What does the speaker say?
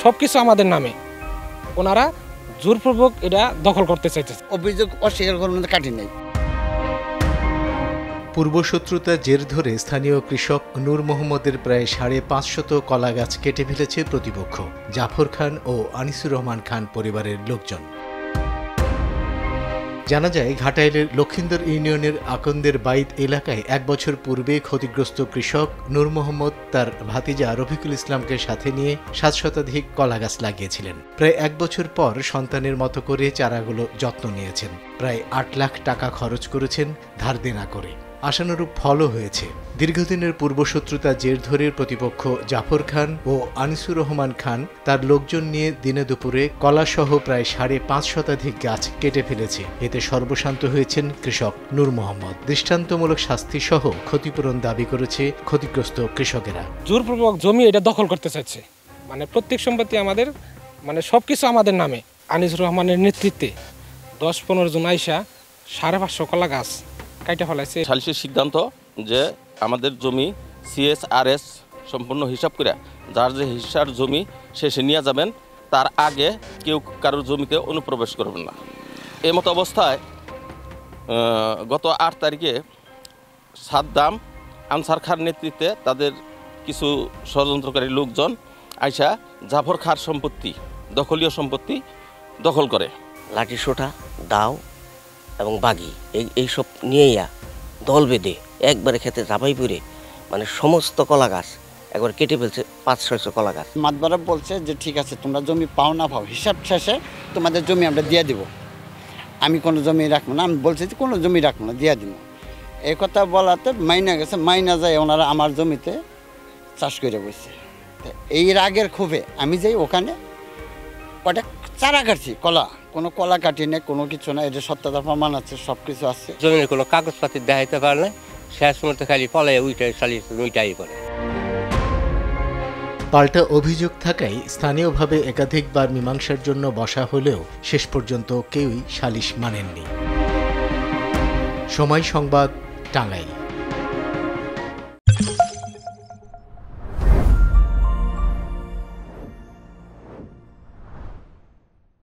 সবকিছু আমাদের নামে, ওনারা জোরপূর্বক এটা দখল করতে চাইতেছে। অভিযোগ অস্বীকার করার কাটি নেই। পূর্বশত্রুতা জের ধরে স্থানীয় কৃষক নূর মোহাম্মদের প্রায় 550 কলা গাছ কেটে ফেলেছে প্রতিপক্ষ জাফর খান ও আনিসুর রহমান খান পরিবারের লোকজন। জানা যায়, ঘাটাইলের লক্ষিন্দর ইউনিয়নের আকন্দের বাইত এলাকায় 1 বছর পূর্বে ক্ষতিগ্রস্ত কৃষক নূর মোহাম্মদ তার ভাতিজা রফিকুল ইসলামকে সাথে নিয়ে 7 শতাধিক কলা গাছ লাগিয়েছিলেন। প্রায় 1 বছর পর সন্তানের মতো করে চারাগুলো যত্ন নিয়েছেন। প্রায় 8 লাখ টাকা খরচ করেছেন ধার দেনা করে। আশানুরূপ ফলও হয়েছে। দীর্ঘদিনের পূর্বশত্রুতা জের ধরে প্রতিপক্ষ জাফর খান ও আনিসুর রহমান খান তার লোকজন নিয়ে দিনে দুপুরে কলাসহ প্রায় 5.5 শতাধিক গাছ কেটে ফেলেছে। এতে সর্বশান্ত হয়েছেন কৃষক নূর মোহাম্মদ। দৃষ্টান্তমূলক শাস্তি সহ ক্ষতিপূরণ দাবি করেছে ক্ষতিগ্রস্ত কৃষকেরা। জোরপূর্বক জমি এটা দখল করতে চাইছে, মানে প্রত্যেক সম্পত্তি আমাদের, মানে সবকিছু আমাদের নামে। আনিসুর রহমানের নেতৃত্বে 10-15 জন আইসা 550 কলা গাছ কাইটা ফেলাইছে। সালিসের সিদ্ধান্ত যে আমাদের জমি CSRS সম্পূর্ণ হিসাব করে যার যে হিসার জমি শেষে নিয়ে যাবেন, তার আগে কেউ কারোর জমিতে অনুপ্রবেশ করবেন না। এই মতো অবস্থায় গত 8 তারিখে সাদ্দাম আনসার খার নেতৃত্বে তাদের কিছু ষড়যন্ত্রকারী লোকজন আইসা জাফর খার সম্পত্তি, দখলীয় সম্পত্তি দখল করে। লাঠি সোটা, দাও এবং বাগি এইসব নিয়েই দল বেঁধে একবারে খেতে ঝাঁপাই পড়ে মানে সমস্ত কলা গাছ একবার কেটে ফেলছে। 500-600 কলা গাছ। মাতবরা বলছে যে ঠিক আছে, তোমরা জমি পাও না পাও, হিসাব শেষে তোমাদের জমি আমরা দিয়ে দিব। আমি কোনো জমি রাখবো না, আমি বলছি যে কোনো জমি রাখবো না, দিয়ে দিব। এই কথা বলাতে মাইনা গেছে, মাইনা যায় ওনারা আমার জমিতে চাষ করে বসছে। এই রাগের ক্ষোভে আমি যাই ওখানে কটা চারা কাটছি, কোনো কলা কাটি নেই, কোনো কিছু না। এটা সত্যতা প্রমাণ আছে, সব কিছু আছে। জমির কোনো কাগজপাতি দেখাইতে পারে না, শেষ মতো খালি পলায় উইটাই করে। পাল্টা অভিযোগ থাকায় স্থানীয়ভাবে একাধিকবার মীমাংসার জন্য বসা হলেও শেষ পর্যন্ত কেউই সালিশ মানেননি। সময় সংবাদ, টাঙ্গাইল।